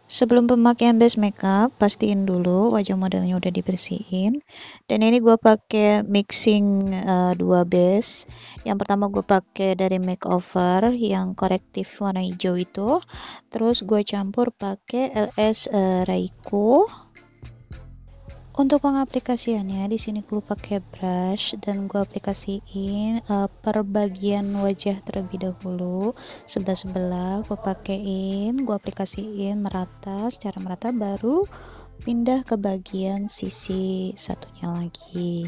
Sebelum pemakaian base makeup, pastiin dulu wajah modelnya udah dibersihin. Dan ini gue pakai mixing dua base. Yang pertama gue pakai dari makeover yang korektif warna hijau itu. Terus gue campur pakai LS Raiku. Untuk pengaplikasiannya di sini gue pakai brush dan gue aplikasiin per bagian wajah terlebih dahulu, sebelah-sebelah gue pakein, gue aplikasiin merata, secara merata, baru pindah ke bagian sisi satunya lagi.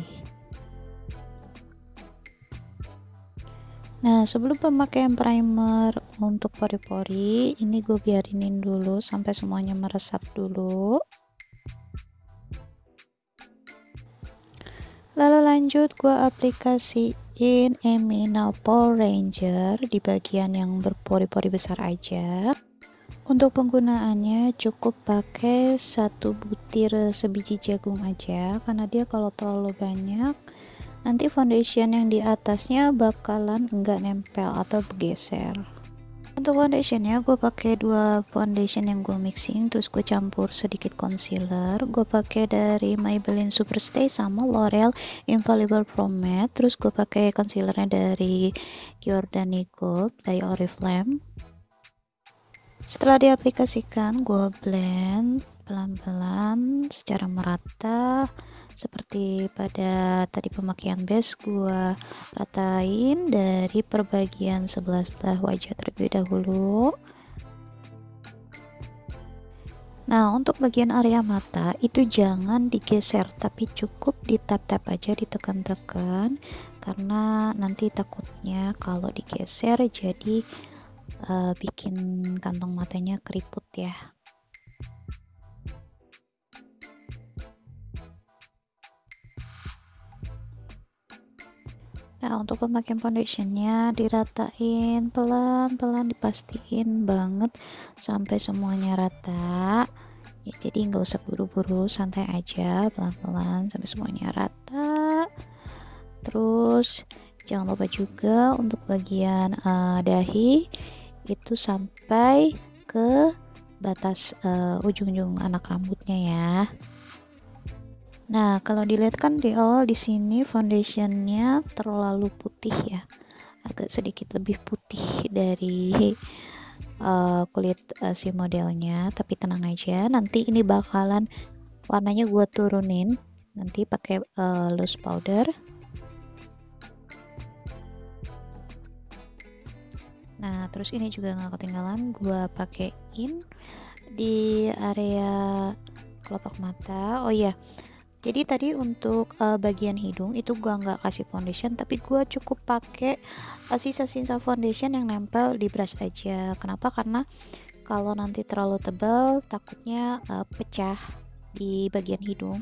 Nah, sebelum pemakaian primer untuk pori-pori, ini gue biarinin dulu sampai semuanya meresap dulu. Lalu lanjut gue aplikasiin Emina Pore Ranger di bagian yang berpori-pori besar aja. Untuk penggunaannya cukup pakai satu butir sebiji jagung aja, karena dia kalau terlalu banyak nanti foundation yang di atasnya bakalan enggak nempel atau bergeser. Untuk foundationnya gue pakai dua foundation yang gue mixing, terus gue campur sedikit concealer. Gue pakai dari Maybelline Superstay sama L'Oreal Infallible Pro Matte. Terus gue pakai concealernya dari Giordani Gold by Oriflame. Setelah diaplikasikan, gue blend pelan-pelan secara merata. Seperti pada tadi pemakaian base, gue ratain dari perbagian sebelah-sebelah wajah terlebih dahulu. Nah, untuk bagian area mata itu jangan digeser, tapi cukup ditap-tap aja, ditekan-tekan, karena nanti takutnya kalau digeser jadi bikin kantong matanya keriput ya. Nah, untuk pemakaian foundationnya diratain pelan-pelan, dipastiin banget sampai semuanya rata ya, jadi nggak usah buru-buru, santai aja, pelan-pelan sampai semuanya rata. Terus jangan lupa juga untuk bagian dahi itu sampai ke batas ujung-ujung anak rambutnya ya. Nah, kalau dilihat kan di awal di sini foundationnya terlalu putih ya, agak sedikit lebih putih dari kulit si modelnya. Tapi tenang aja, nanti ini bakalan warnanya gue turunin nanti pakai loose powder. Nah, terus ini juga nggak ketinggalan, gue pakein di area kelopak mata. Oh iya, jadi tadi untuk bagian hidung itu gua nggak kasih foundation, tapi gua cukup pakai sisa-sisa foundation yang nempel di brush aja. Kenapa? Karena kalau nanti terlalu tebal takutnya pecah di bagian hidung.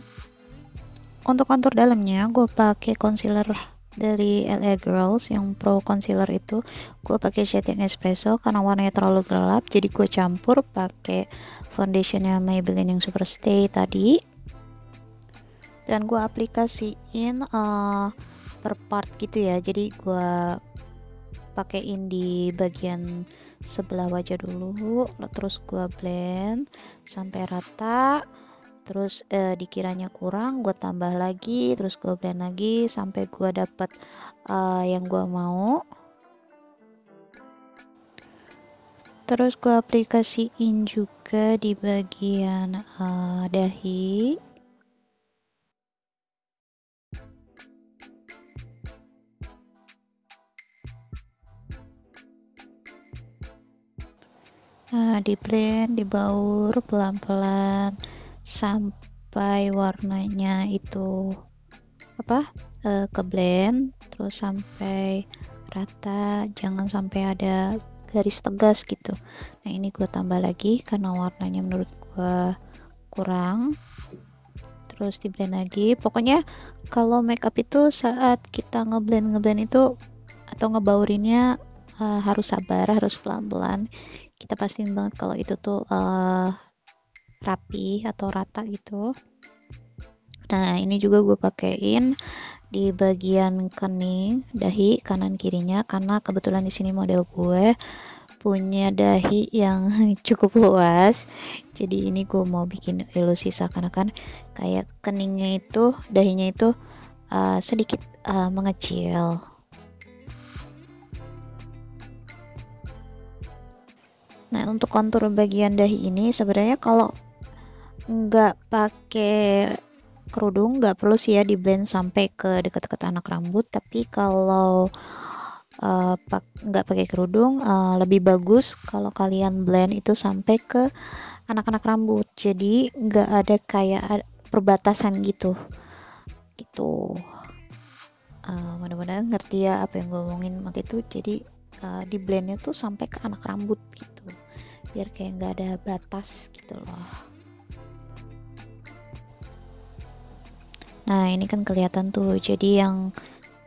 Untuk kontur dalamnya gue pakai concealer dari LA Girls yang Pro Concealer itu. Gue pakai shade yang espresso karena warnanya terlalu gelap, jadi gue campur pakai foundationnya Maybelline yang Superstay tadi. Dan gue aplikasiin per part gitu ya, jadi gue pakein di bagian sebelah wajah dulu, terus gue blend sampai rata. Terus dikiranya kurang gue tambah lagi, terus gue blend lagi sampai gue dapet yang gue mau. Terus gue aplikasiin juga di bagian dahi. Nah, di blend, dibaur pelan-pelan sampai warnanya itu ke blend, terus sampai rata, jangan sampai ada garis tegas gitu. Nah, ini gue tambah lagi karena warnanya menurut gue kurang. Terus di blend lagi. Pokoknya kalau makeup itu saat kita ngeblend itu atau ngebaurinnya harus sabar, harus pelan-pelan. Kita pastiin banget kalau itu tuh rapi atau rata gitu. Nah, ini juga gue pakein di bagian kening, dahi, kanan kirinya, karena kebetulan di sini model gue punya dahi yang cukup luas, jadi ini gue mau bikin ilusi seakan-akan kayak keningnya itu, dahinya itu sedikit mengecil. Nah, untuk kontur bagian dahi ini sebenarnya kalau nggak pakai kerudung nggak perlu sih ya di blend sampai ke dekat-dekat anak rambut, tapi kalau nggak pakai kerudung lebih bagus kalau kalian blend itu sampai ke anak-anak rambut, jadi nggak ada kayak perbatasan gitu. Mudah-mudahan ngerti ya apa yang gue omongin waktu itu. Jadi di blendnya tuh sampai ke anak rambut gitu, biar kayak nggak ada batas gitu loh. Nah, ini kan kelihatan tuh, jadi yang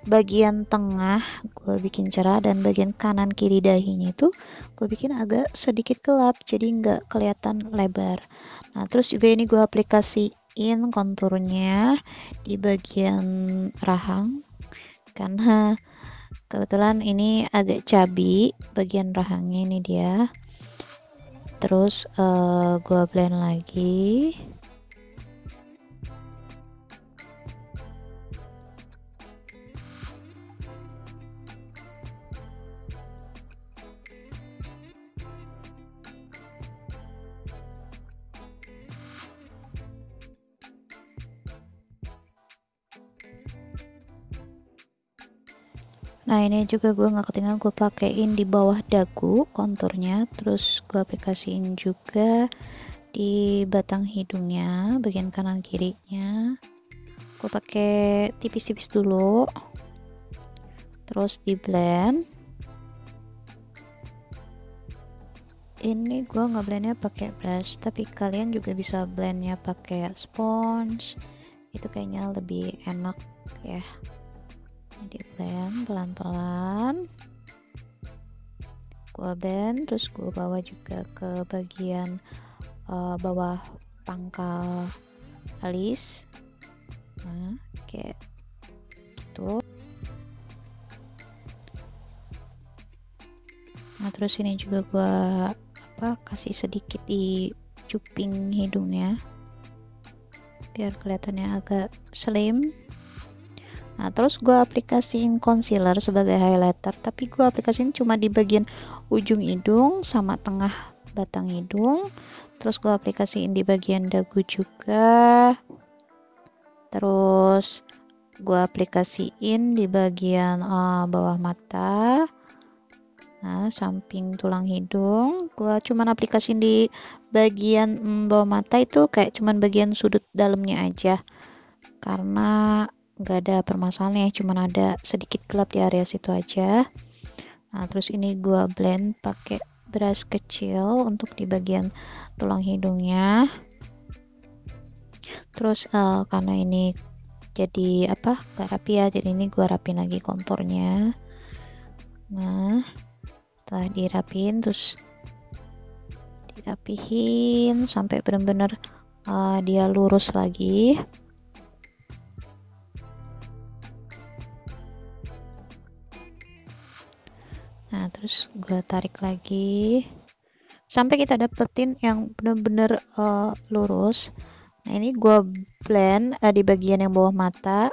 bagian tengah gue bikin cerah dan bagian kanan kiri dahinya itu gue bikin agak sedikit gelap, jadi nggak kelihatan lebar. Nah, terus juga ini gue aplikasiin konturnya di bagian rahang, karena kebetulan ini agak cabi bagian rahangnya, ini dia. Terus gue blend lagi. Nah, ini juga gue nggak ketinggalan, gue pakein di bawah dagu konturnya, terus gue aplikasiin juga di batang hidungnya bagian kanan kirinya. Gue pakai tipis-tipis dulu, terus di blend. Ini gue nggak blendnya pakai brush, tapi kalian juga bisa blendnya pakai sponge, itu kayaknya lebih enak ya. Di blend pelan-pelan, gue blend, terus gue bawa juga ke bagian bawah pangkal alis. Nah, kayak gitu. Nah, terus ini juga gue kasih sedikit di cuping hidungnya biar kelihatannya agak slim. Nah, terus gue aplikasiin concealer sebagai highlighter, tapi gue aplikasiin cuma di bagian ujung hidung sama tengah batang hidung. Terus gue aplikasiin di bagian dagu juga. Terus gue aplikasiin di bagian bawah mata. Nah, samping tulang hidung. Gue cuman aplikasiin di bagian bawah mata itu kayak cuman bagian sudut dalamnya aja, karena nggak ada permasalahan ya, cuman ada sedikit gelap di area situ aja. Nah, terus ini gua blend pakai brush kecil untuk di bagian tulang hidungnya. Terus karena ini jadi nggak rapi ya, jadi ini gua rapin lagi konturnya. Nah, setelah dirapin, terus dirapihin sampai benar-benar dia lurus lagi. Nah, terus gue tarik lagi sampai kita dapetin yang bener-bener lurus. Nah, ini gue blend di bagian yang bawah mata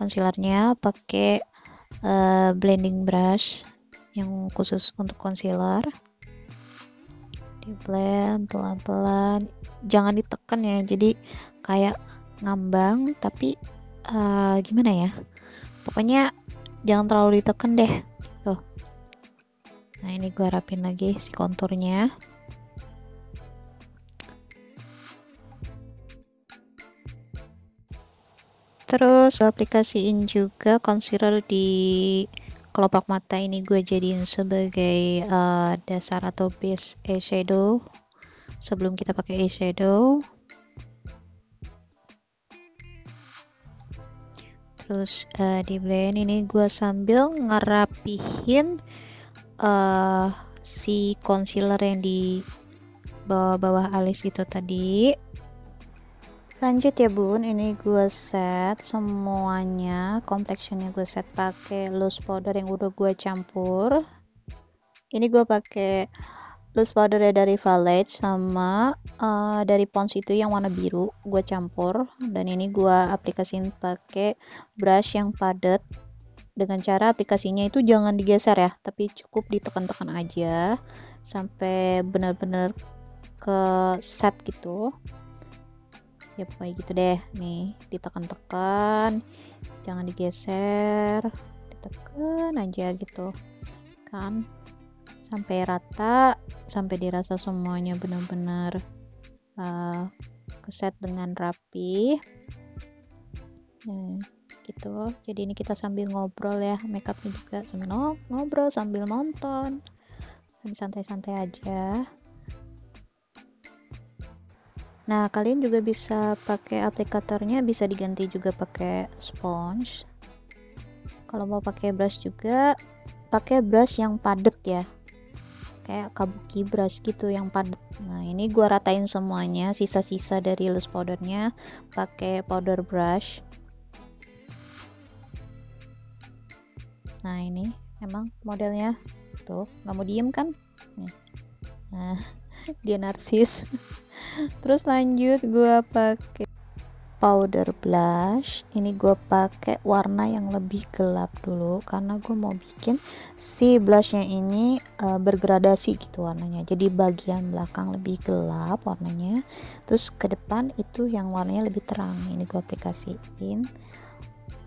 concealernya pakai blending brush yang khusus untuk concealer. Di blend pelan-pelan, jangan ditekan ya, jadi kayak ngambang, tapi gimana ya, pokoknya jangan terlalu ditekan deh gitu. Nah, ini gue rapin lagi si konturnya. Terus aplikasiin juga concealer di kelopak mata, ini gue jadiin sebagai dasar atau base eyeshadow sebelum kita pakai eyeshadow. Terus di blend ini gue sambil ngerapihin si concealer yang di bawah-bawah alis itu tadi. Lanjut ya bun, ini gue set semuanya, complexionnya gue set pakai loose powder yang udah gue campur. Ini gue pakai loose powder dari Valet sama dari Pond's itu yang warna biru, gue campur, dan ini gue aplikasiin pakai brush yang padat. Dengan cara aplikasinya itu jangan digeser ya, tapi cukup ditekan-tekan aja sampai benar-benar ke set gitu ya, pokoknya gitu deh. Nih ditekan-tekan, jangan digeser, ditekan aja gitu kan sampai rata, sampai dirasa semuanya benar-benar keset dengan rapi. Nah gitu, jadi ini kita sambil ngobrol ya, makeupnya juga sambil ngobrol sambil nonton, santai-santai aja. Nah kalian juga bisa pakai aplikatornya, bisa diganti juga pakai sponge. Kalau mau pakai brush juga pakai brush yang padat ya, kayak kabuki brush gitu yang padat. Nah ini gua ratain semuanya, sisa-sisa dari loose powdernya pakai powder brush. Nah ini emang modelnya tuh, nggak mau diem kan nih. Nah dia narsis. Terus lanjut gue pakai powder blush. Ini gue pakai warna yang lebih gelap dulu karena gue mau bikin si blushnya ini bergradasi gitu warnanya, jadi bagian belakang lebih gelap warnanya, terus ke depan itu yang warnanya lebih terang. Ini gue aplikasiin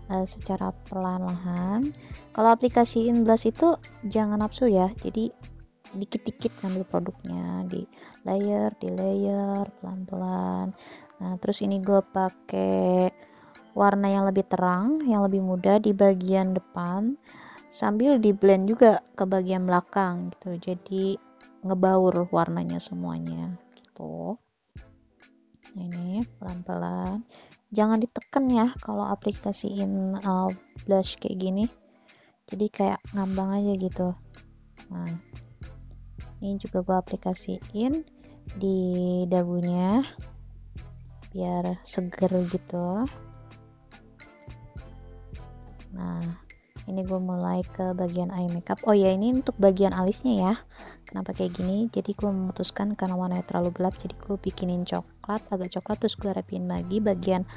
secara perlahan-lahan. Kalau aplikasiin blush itu jangan nafsu ya, jadi dikit-dikit ngambil produknya, di layer pelan-pelan. Nah terus ini gue pakai warna yang lebih terang, yang lebih muda di bagian depan, sambil di blend juga ke bagian belakang gitu, jadi ngebaur warnanya semuanya gitu. Nah, ini pelan-pelan, jangan ditekan ya kalau aplikasiin blush kayak gini, jadi kayak ngambang aja gitu. Nah ini juga gue aplikasiin di dagunya biar seger gitu. Nah ini gue mulai ke bagian eye makeup. Oh ya, ini untuk bagian alisnya ya. Kenapa kayak gini, jadi gue memutuskan karena warnanya terlalu gelap, jadi gue bikinin coklat, agak coklat, terus gue rapiin lagi bagian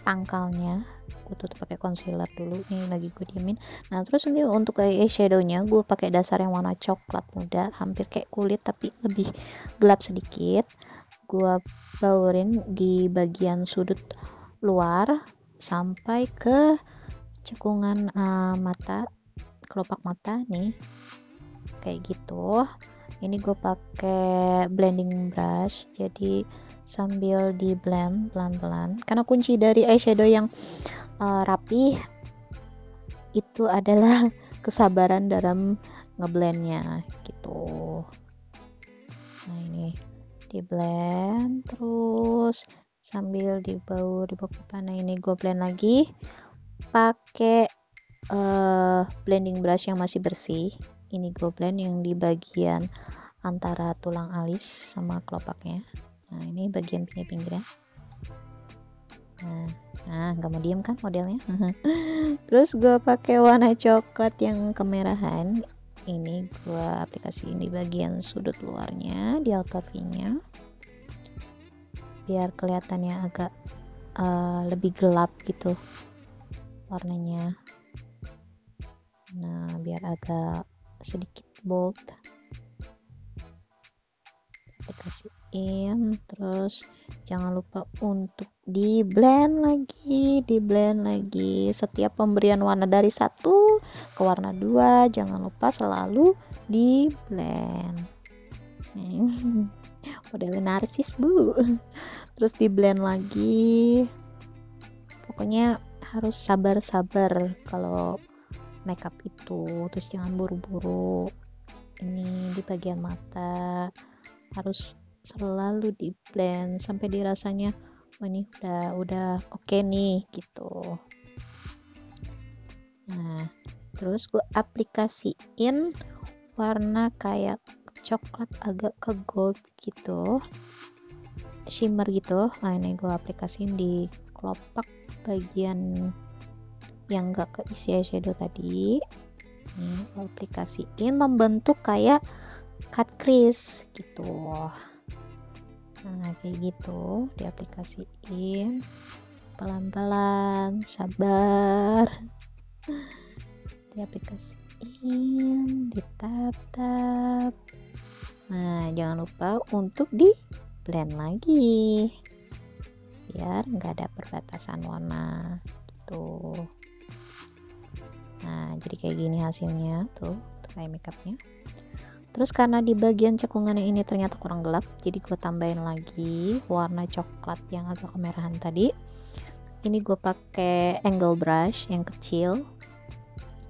pangkalnya. Gue tutup pakai concealer dulu, ini lagi gue diemin. Nah terus nanti untuk eyeshadownya gue pakai dasar yang warna coklat muda, hampir kayak kulit tapi lebih gelap sedikit. Gue baurin di bagian sudut luar sampai ke cekungan mata, kelopak mata nih, kayak gitu. Ini gue pakai blending brush, jadi sambil di blend pelan-pelan, karena kunci dari eyeshadow yang rapi itu adalah kesabaran dalam ngeblendnya gitu. Nah ini di blend terus sambil dibaur di bawah. Nah ini gue blend lagi pakai blending brush yang masih bersih. Ini gue blend yang di bagian antara tulang alis sama kelopaknya. Nah ini bagian pinggir-pinggirnya. Nah nggak mau diem kan modelnya. Terus gue pakai warna coklat yang kemerahan. Ini gue aplikasiin di bagian sudut luarnya, di outer V-nya, biar kelihatannya agak lebih gelap gitu warnanya. Nah biar agak sedikit bold, aplikasiin. Terus jangan lupa untuk di blend lagi setiap pemberian warna dari 1 ke warna 2, jangan lupa selalu di blend. Model narsis bu. Terus di blend lagi, pokoknya harus sabar-sabar kalau makeup itu, terus jangan buru-buru. Ini di bagian mata harus selalu di blend sampai dirasanya oh ini udah oke nih gitu. Nah terus gue aplikasiin warna kayak coklat agak ke gold gitu, shimmer gitu. Nah ini gue aplikasiin di kelopak bagian yang gak keisi eyeshadow tadi. Nih, aplikasiin membentuk kayak cut crease gitu. Nah, kayak gitu diaplikasiin pelan-pelan, sabar. Diaplikasiin, ditap-tap. Nah, jangan lupa untuk di blend lagi biar nggak ada perbatasan warna gitu. Nah, jadi kayak gini hasilnya tuh kayak makeupnya. Terus karena di bagian cekungannya ini ternyata kurang gelap, jadi gue tambahin lagi warna coklat yang agak kemerahan tadi. Ini gue pakai angle brush yang kecil,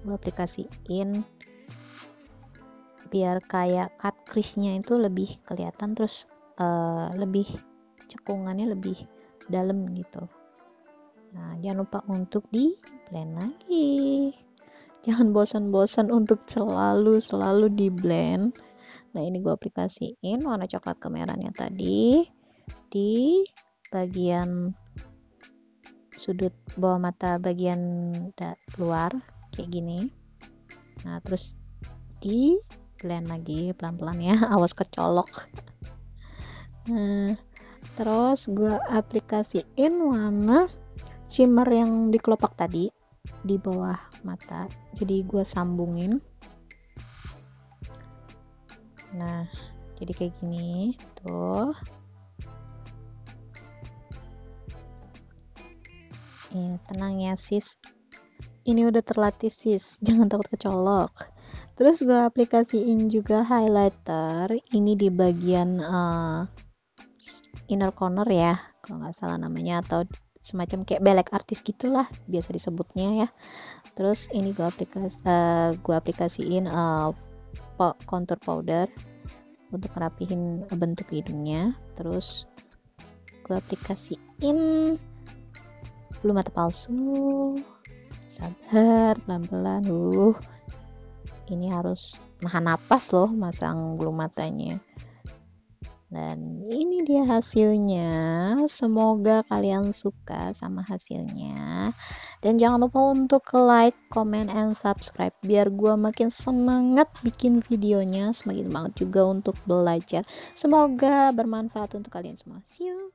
gue aplikasiin biar kayak cut crease-nya itu lebih kelihatan, terus lebih cekungannya lebih dalam gitu. Nah, jangan lupa untuk di blend lagi. Jangan bosan-bosan untuk selalu di blend. Nah, ini gue aplikasiin warna coklat kemerahannya tadi di bagian sudut bawah mata bagian luar kayak gini. Nah, terus di blend lagi pelan-pelan ya, awas kecolok. Nah, terus gue aplikasiin warna shimmer yang di kelopak tadi di bawah mata, jadi gue sambungin. Nah, jadi kayak gini tuh ya. Tenang ya sis, ini udah terlatih sis, jangan takut kecolok. Terus gue aplikasiin juga highlighter ini di bagian inner corner ya, kalau nggak salah namanya, atau semacam kayak belek artis gitulah biasa disebutnya ya. Terus ini gue aplikasiin contour powder untuk ngerapihin bentuk hidungnya. Terus gue aplikasiin bulu mata palsu, sabar, pelan-pelan. Ini harus nahan napas loh masang bulu matanya. Dan ini dia hasilnya. Semoga kalian suka sama hasilnya. Dan jangan lupa untuk like, comment, and subscribe biar gue makin semangat bikin videonya. Semakin semangat juga untuk belajar. Semoga bermanfaat untuk kalian semua. See you.